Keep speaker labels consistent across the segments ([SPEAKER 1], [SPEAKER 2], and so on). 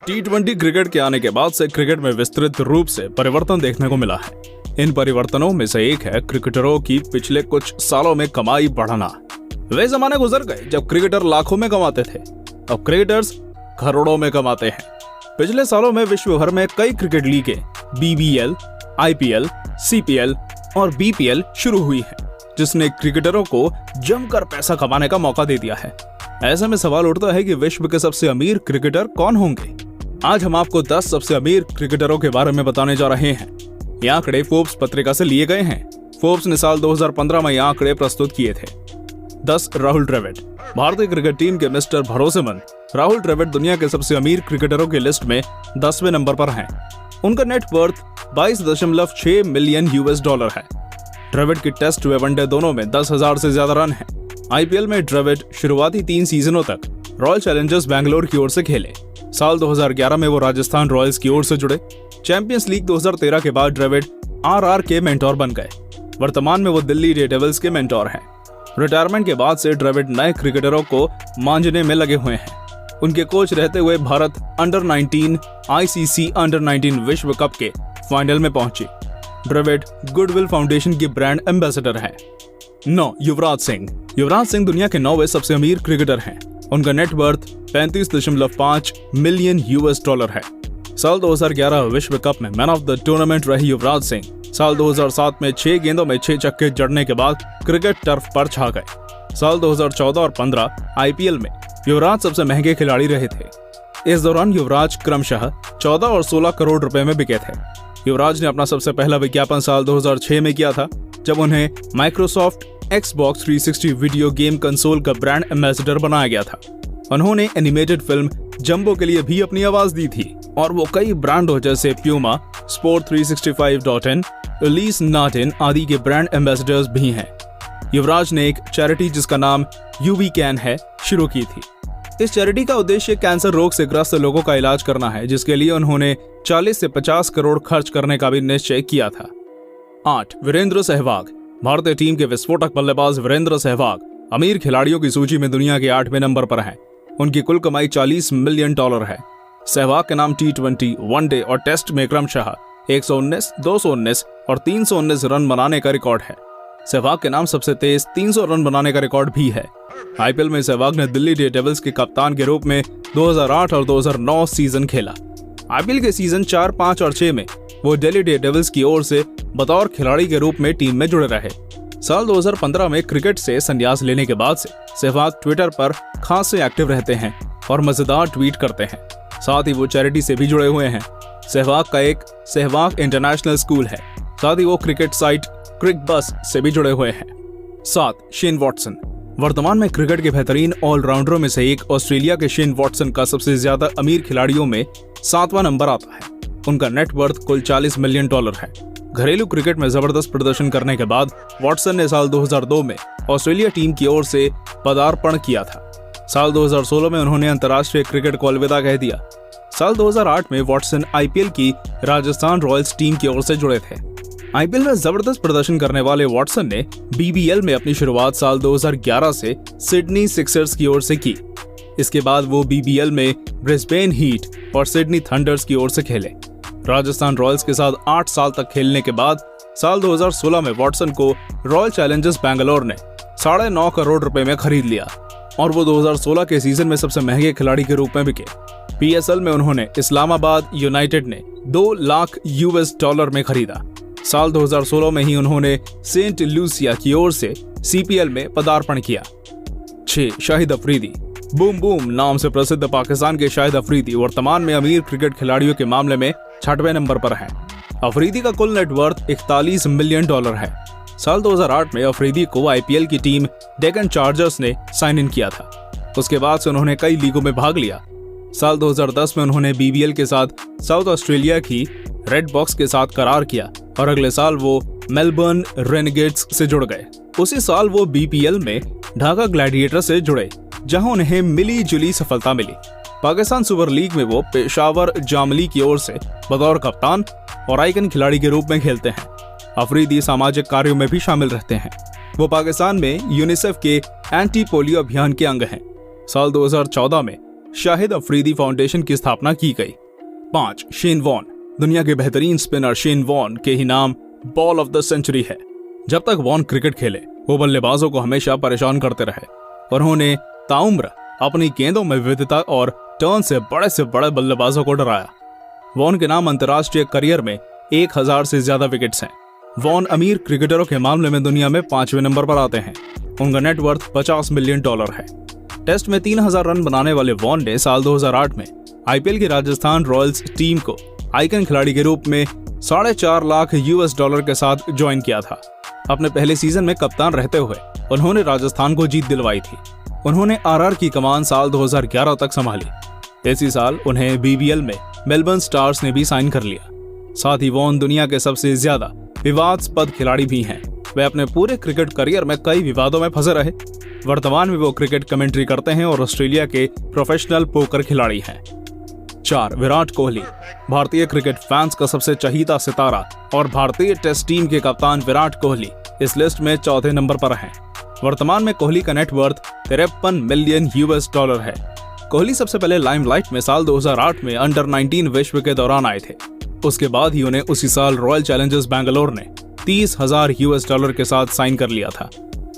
[SPEAKER 1] टी20 cricket के आने के बाद से क्रिकेट में विस्तृत रूप से परिवर्तन देखने को मिला है। इन परिवर्तनों में से एक है क्रिकेटरों की पिछले कुछ सालों में कमाई बढ़ना। वे जमाने गुजर गए जब क्रिकेटर लाखों में कमाते थे, अब क्रिकेटर्स करोड़ों में कमाते हैं। पिछले सालों में विश्व भर में कई क्रिकेट लीगें BBL, IPL, CPL और BPL शुरू हुई हैं, जिसने क्रिकेटरों को जमकर पैसा कमाने का मौका दे दिया है। ऐसे में सवाल उठता है कि विश्व के सबसे अमीर क्रिकेटर कौन होंगे। आज हम आपको 10 सबसे अमीर क्रिकेटरों के बारे में बताने जा रहे हैं। ये आंकड़े फोर्ब्स पत्रिका से लिए गए हैं। फोर्ब्स ने साल 2015 में ये आंकड़े प्रस्तुत किए थे। 10 राहुल द्रविड़। भारतीय क्रिकेट टीम के मिस्टर भरोसेमंद राहुल द्रविड़ दुनिया के सबसे अमीर क्रिकेटरों की लिस्ट में 10वें नंबर पर हैं। उनका नेट वर्थ 22.6 मिलियन $। है। द्रविड़ की टेस्ट व वनडे दोनों में 10,000 से ज्यादा रन हैं। IPL में द्रविड़ शुरुआती 3 सीजनों तक रॉयल चैलेंजर्स बैंगलोर की ओर से खेले। साल 2011 में वो राजस्थान रॉयल्स की ओर से जुड़े। चैंपियंस लीग 2013 के बाद द्रविड़ RR के मेंटोर बन गए। वर्तमान में वो दिल्ली डेयरडेविल्स के मेंटोर हैं। रिटायरमेंट के बाद से द्रविड़ नए क्रिकेटरों को मांझने में लगे हुए हैं। उनके कोच रहते हुए भारत अंडर-19 ICC अंडर-19 विश्व कप के फाइनल में पहुंची। द्रविड़ गुडविल फाउंडेशन के ब्रांड एम्बेसडर हैं। 9 युवराज सिंह। युवराज सिंह दुनिया के 9वें सबसे अमीर क्रिकेटर हैं। उनका नेट वर्थ 35.5 मिलियन $। है। साल 2011 विश्व कप में मैन ऑफ द टूर्नामेंट रहे युवराज सिंह साल 2007 में 6 गेंदों में 6 छक्के जड़ने के बाद क्रिकेट टर्फ पर छा गए। साल 2014 और 15 IPL में युवराज सबसे महंगे खिलाड़ी रहे थे। इस दौरान युवराज क्रमशः 14 और 16 करोड़ रुपए में बिके थे। युवराज ने अपना सबसे पहला विज्ञापन साल 2006 में किया था, जब उन्हें Microsoft Xbox 360 video game console का ब्रांड एम्बेसडर बनाया गया था। उन्होंने एनिमेटेड फिल्म जंबो के लिए भी अपनी आवाज दी थी और वो कई ब्रांडों जैसे प्यूमा, Sport365.in, Elise Natin आदि के ब्रांड एम्बेसडर्स भी हैं। युवराज ने एक चैरिटी जिसका नाम UV Can है शुरू की थी। इस चैरिटी का उद्देश्य कैंसर रोग से ग्रस्त लोगों का इलाज करना है, जिसके लिए उन्होंने 40 से 50 करोड़ खर्च करने का भी निश्चय किया था। 8 वीरेंद्र सहवाग। भारतीय टीम के विस्फोटक बल्लेबाज वीरेंद्र सहवाग अमीर खिलाड़ियों की सूची में दुनिया के 8वें नंबर पर हैं। उनकी कुल कमाई $40 मिलियन है। सहवाग के नाम T20, वनडे और टेस्ट में क्रमशः 119, 219 और 319 रन बनाने का रिकॉर्ड है। सहवाग के नाम सबसे तेज 300 रन बनाने का रिकॉर्ड भी है। IPL में सहवाग ने दिल्ली डेयरडेविल्स के कप्तान के रूप में 2008 और 2009 सीजन खेला। IPL के सीजन 4, 5 और 6 में वो दिल्ली डेयरडेविल्स की ओर से बतौर खिलाड़ी के रूप में टीम में जुड़े रहे। साल 2015 में क्रिकेट से संन्यास लेने के बाद से सहवाग ट्विटर पर खासे एक्टिव रहते हैं और मजेदार ट्वीट करते हैं। साथ ही वो चैरिटी से भी जुड़े हुए हैं। सहवाग का एक सहवाग इंटरनेशनल स्कूल है। साथ ही वो क्रिकेट साइट क्रिकबस से भी जुड़े हुए हैं। 7 शेन वॉटसन। वर्तमान में क्रिकेट के बेहतरीन ऑलराउंडरों में से एक ऑस्ट्रेलिया के शेन वॉटसन का सबसे ज्यादा अमीर खिलाड़ियों में 7वां नंबर आता है। उनका नेट वर्थ कुल $40 मिलियन है। घरेलू क्रिकेट में जबरदस्त प्रदर्शन करने के बाद वॉटसन ने साल 2002 में ऑस्ट्रेलिया टीम की ओर से पदार्पण किया था। साल 2016 में उन्होंने अंतर्राष्ट्रीय क्रिकेट को अलविदा कह दिया। साल 2008 में वॉटसन IPL की राजस्थान रॉयल्स टीम की ओर से जुड़े थे। IPL में जबरदस्त प्रदर्शन करने वाले वॉटसन ने BBL में अपनी शुरुआत साल 2011 से सिडनी सिक्सर्स की ओर से की। इसके बाद वो BBL में ब्रिस्बेन हीट और सिडनी थंडर्स की ओर से खेले। राजस्थान रॉयल्स के साथ 8 साल तक खेलने के बाद साल 2016 में वॉटसन को रॉयल चैलेंजर्स बैंगलोर ने 9.5 करोड़ रुपए में खरीद लिया और वो 2016 के सीजन में सबसे महंगे खिलाड़ी के रूप में बिके। PSL में उन्होंने इस्लामाबाद यूनाइटेड ने $2 लाख में खरीदा। साल 2016 में ही उन्होंने सेंट लूसिया की ओर से CPL में पदार्पण किया। 6 शाहिद अफरीदी। बूम बूम नाम से प्रसिद्ध पाकिस्तान के शाहिद अफरीदी वर्तमान में अमीर क्रिकेट खिलाड़ियों के मामले में 6वें नंबर पर हैं। अफरीदी का कुल नेटवर्थ $41 मिलियन है। साल 2008 में अफरीदी को IPL की टीम डेक्कन चार्जर्स ने साइन इन किया था। उसके बाद से उन्होंने कई लीगों में भाग लिया। साल 2010 में उन्होंने BBL के साथ साउथ ऑस्ट्रेलिया की रेड बॉक्स के साथ करार किया और अगले साल वो मेलबर्न रेनेगेड्स से जुड़ गए। उसी साल वो BPL में ढाका ग्लैडिएटर से जुड़े, जहां उन्हें मिली जुली सफलता मिली। पाकिस्तान सुपर लीग में वो पेशावर जामली की ओर से बतौर कप्तान और आइकन खिलाड़ी के रूप में खेलते हैं। अफरीदी सामाजिक कार्यों में भी शामिल रहते हैं। वो पाकिस्तान में यूनिसेफ के एंटी पोलियो अभियान के अंग हैं। साल 2014 में शाहिद अफरीदी फाउंडेशन की स्थापना की गई। 5. Shane Warne. दुनिया के बेहतरीन स्पिनर शेन वॉर्न के ही नाम बॉल ऑफ द सेंचुरी है। जब तक वॉर्न क्रिकेट खेले वो बल्लेबाजों को हमेशा परेशान करते रहे। उन्होंने ताउम्र अपनी गेंदों में विविधता और टर्न से बड़े बल्लेबाजों को डराया। वॉर्न के नाम अंतर्राष्ट्रीय करियर में 1000 से ज्यादा विकेट्स हैं। वॉर्न अमीर क्रिकेटरों के मामले में दुनिया में 5वें नंबर पर आते हैं। उनका नेटवर्थ $50 मिलियन है। टेस्ट में 3000 रन बनाने वाले वॉर्न ने साल 2008 में आईपीएल की राजस्थान रॉयल्स टीम को आइकन खिलाड़ी के रूप में $4.5 लाख के साथ ज्वाइन किया था। अपने पहले सीजन में कप्तान रहते हुए उन्होंने राजस्थान को जीत दिलवाई थी। उन्होंने आरआर की कमान साल 2011 तक संभाली। इसी साल उन्हें बीबीएल में मेलबर्न स्टार्स ने भी साइन कर लिया। साथ ही वॉर्न दुनिया के सबसे ज्यादा विवादास्पद खिलाड़ी भी हैं। वे अपने पूरे क्रिकेट करियर में कई विवादों में फंसे रहे। वर्तमान में वो क्रिकेट कमेंट्री करते हैं और ऑस्ट्रेलिया के प्रोफेशनल पोकर खिलाड़ी हैं। 4. विराट कोहली। भारतीय क्रिकेट फैंस का सबसे चहीता सितारा और भारतीय टेस्ट टीम के कप्तान विराट कोहली इस लिस्ट में 4थे नंबर पर हैं। वर्तमान में कोहली का नेटवर्थ $53 मिलियन है। कोहली सबसे पहले लाइमलाइट में साल 2008 में अंडर 19 विश्व के दौरान आए थे। उसके बाद ही उन्हें उसी साल रॉयल चैलेंजर्स बैंगलोर ने $30,000 के साथ साइन कर लिया था।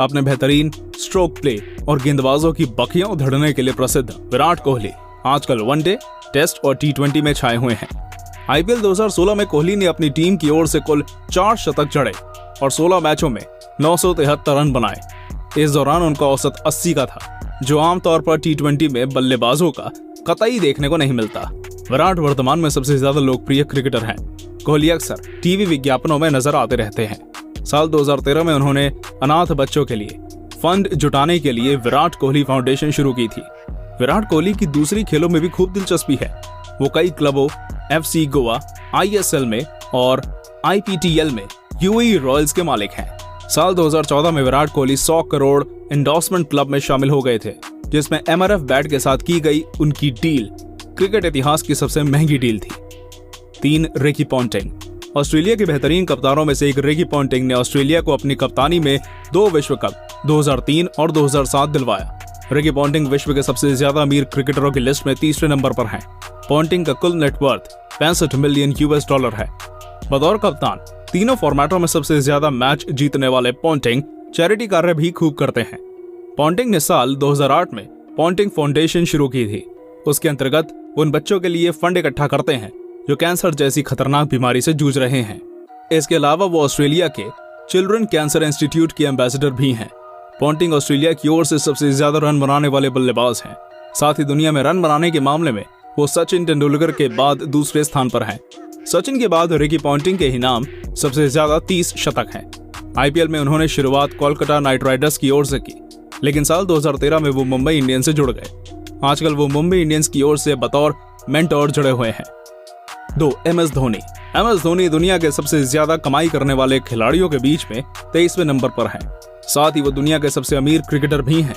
[SPEAKER 1] अपने बेहतरीन स्ट्रोक प्ले और गेंदबाजों की बखियां उधेड़ने के लिए प्रसिद्ध विराट कोहली आजकल वनडे, टेस्ट और T20 में छाए हुए हैं। आईपीएल 2016 में कोहली ने अपनी टीम की ओर से कुल 4 शतक जड़े और 16 मैचों में 973 रन बनाए। इस दौरान उनका औसत 80 का था, जो आमतौर पर T20 में बल्लेबाजों का कतई देखने को नहीं मिलता। विराट वर्तमान में सबसे ज्यादा लोकप्रिय क्रिकेटर हैं। कोहली अक्सर टीवी विज्ञापनों में नजर आते रहते हैं। साल 2013 में उन्होंने अनाथ बच्चों के लिए फंड जुटाने के लिए विराट कोहली फाउंडेशन शुरू की थी। विराट कोहली की दूसरी खेलों में भी खूब दिलचस्पी है। वो कई क्लबों FC गोवा, ISL में और IPTL में UAE रॉयल्स के मालिक हैं। साल 2014 में विराट कोहली 100 करोड़ एंडोर्समेंट क्लब में शामिल हो गए थे, जिसमें MRF बैट के साथ की गई उनकी डील क्रिकेट इतिहास की सबसे महंगी डील थी। 3. Ricky Ponting. ऑस्ट्रेलिया के बेहतरीन कप्तानों में से एक रिकी पॉन्टिंग ने ऑस्ट्रेलिया को अपनी कप्तानी में 2 विश्व कप 2003 और 2007 दिलवाया। रिकी पॉन्टिंग विश्व के सबसे ज्यादा अमीर क्रिकेटरों की लिस्ट में 3रे नंबर पर हैं। पॉन्टिंग का कुल नेटवर्थ $65 मिलियन है। बतौर कप्तान तीनों फॉर्मेटों में सबसे ज्यादा मैच जीतने वाले पॉन्टिंग चैरिटी कार्य भी खूब करते हैं। पॉन्टिंग ने साल 2008 में पॉन्टिंग फाउंडेशन शुरू की थी। उसके अंतर्गत उन बच्चों के लिए फंड इकट्ठा करते हैं जो कैंसर जैसी खतरनाक बीमारी से जूझ रहे हैं। इसके अलावा वो ऑस्ट्रेलिया के चिल्ड्रन कैंसर इंस्टीट्यूट के एम्बेसडर भी हैं। पॉन्टिंग ऑस्ट्रेलिया की ओर से सबसे ज्यादा रन बनाने वाले बल्लेबाज हैं। साथ ही दुनिया में रन बनाने के मामले में वो सचिन तेंदुलकर के बाद दूसरे स्थान पर हैं। सचिन के बाद रिकी पॉन्टिंग के ही नाम सबसे ज्यादा 30 शतक हैं। आईपीएल में उन्होंने शुरुआत कोलकाता नाइट राइडर्स की ओर से की, लेकिन साल 2013 में वो मुंबई इंडियंस से जुड़ गए। आजकल वो मुंबई इंडियंस की ओर से बतौर मेंटोर जुड़े हुए हैं। 2. MS धोनी। MS धोनी दुनिया के सबसे ज्यादा कमाई करने वाले खिलाड़ियों के बीच में 23वें नंबर पर हैं। साथ ही वो दुनिया के सबसे अमीर क्रिकेटर भी हैं।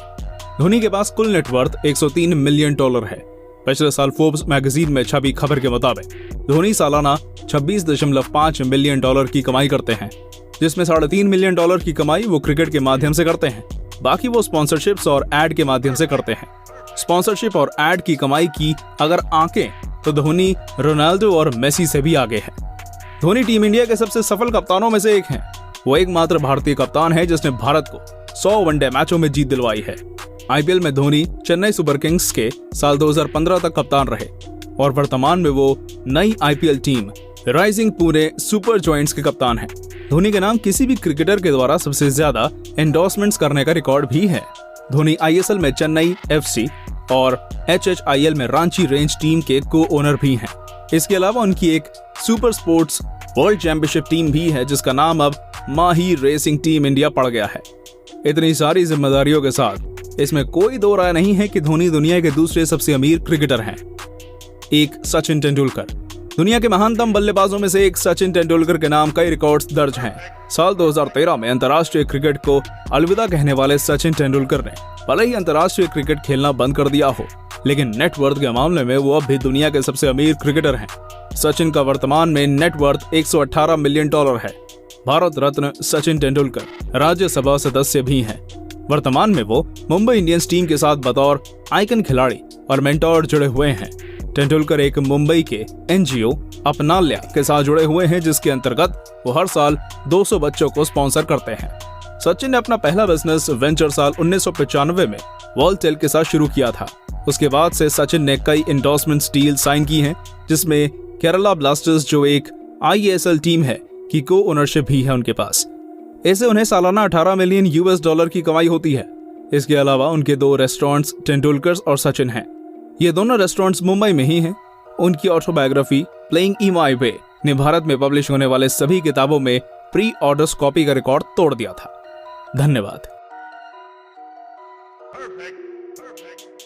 [SPEAKER 1] धोनी के पास कुल नेटवर्थ $103 मिलियन है। पिछले साल फोर्ब्स मैगजीन में छपी खबर के मुताबिक धोनी सालाना $26.5 मिलियन की कमाई करते हैं, जिसमें $3.5 मिलियन की कमाई वो क्रिकेट के माध्यम से करते हैं। बाकी वो स्पॉन्सरशिप्स और एड के माध्यम से करते हैं। स्पॉन्सरशिप और एड की कमाई की अगर आंकें तो धोनी रोनाल्डो और मेसी से भी आगे है। धोनी टीम इंडिया के सबसे सफल कप्तानों में से एक हैं। वो एकमात्र भारतीय कप्तान है जिसने भारत को 100 वनडे मैचों में जीत दिलवाई है। आईपीएल में धोनी चेन्नई सुपर किंग्स के साल 2015 तक कप्तान रहे और वर्तमान में वो नई IPL team rising Pune super joints के कप्तान हैं। धोनी के नाम किसी भी क्रिकेटर के द्वारा सबसे ज्यादा एंडोर्समेंट्स करने का रिकॉर्ड भी है। धोनी ISL में चेन्नई FC और HHIL में रांची रेंज टीम के को-ओनर भी हैं। इसके अलावा उनकी एक super sports world championship team भी है जिसका नाम अब माही रेसिंग टीम इंडिया पड़ गया है। इतनी सारी जिम्मेदारियों के साथ इसमें कोई दो राय नहीं है कि धोनी दुनिया के दूसरे सबसे अमीर क्रिकेटर हैं। 1. सचिन तेंदुलकर। दुनिया के महानतम बल्लेबाजों में से एक सचिन तेंदुलकर के नाम कई रिकॉर्ड्स दर्ज हैं। साल 2013 में अंतर्राष्ट्रीय क्रिकेट को अलविदा कहने वाले सचिन तेंदुलकर ने भले ही अंतर्राष्ट्रीय क्रिकेट खेलना बंद कर दिया हो, लेकिन नेटवर्थ के मामले में वो अब भी दुनिया के सबसे अमीर क्रिकेटर हैं। सचिन का वर्तमान में नेटवर्थ $118 मिलियन है। भारत रत्न सचिन तेंदुलकर राज्यसभा सदस्य भी हैं। वर्तमान में वो मुंबई इंडियंस टीम के साथ बतौर आइकन खिलाड़ी और मेंटोर जुड़े हुए हैं। तेंदुलकर एक मुंबई के एनजीओ अपनाल्या के साथ जुड़े हुए हैं, जिसके अंतर्गत वो हर साल 200 बच्चों को स्पॉन्सर करते हैं। सचिन ने अपना पहला बिजनेस वेंचर साल 1995 में वॉलटेल के साथ शुरू किया था। उसके बाद से सचिन ने कई एंडोर्समेंट डील साइन की हैं, जिसमें केरला ब्लास्टर्स, जो एक ISL टीम है, की को ओनरशिप भी है उनके पास। इससे उन्हें सालाना $18 मिलियन की कमाई होती है। इसके अलावा उनके 2 रेस्टोरेंट्स तेंदुलकर और सचिन हैं। ये दोनों रेस्टोरेंट्स मुंबई में ही हैं। उनकी autobiography playing in my way ने भारत में पब्लिश होने वाले सभी किताबों में प्री ऑर्डर्स कॉपी का रिकॉर्ड तोड़ दिया था। धन्यवाद।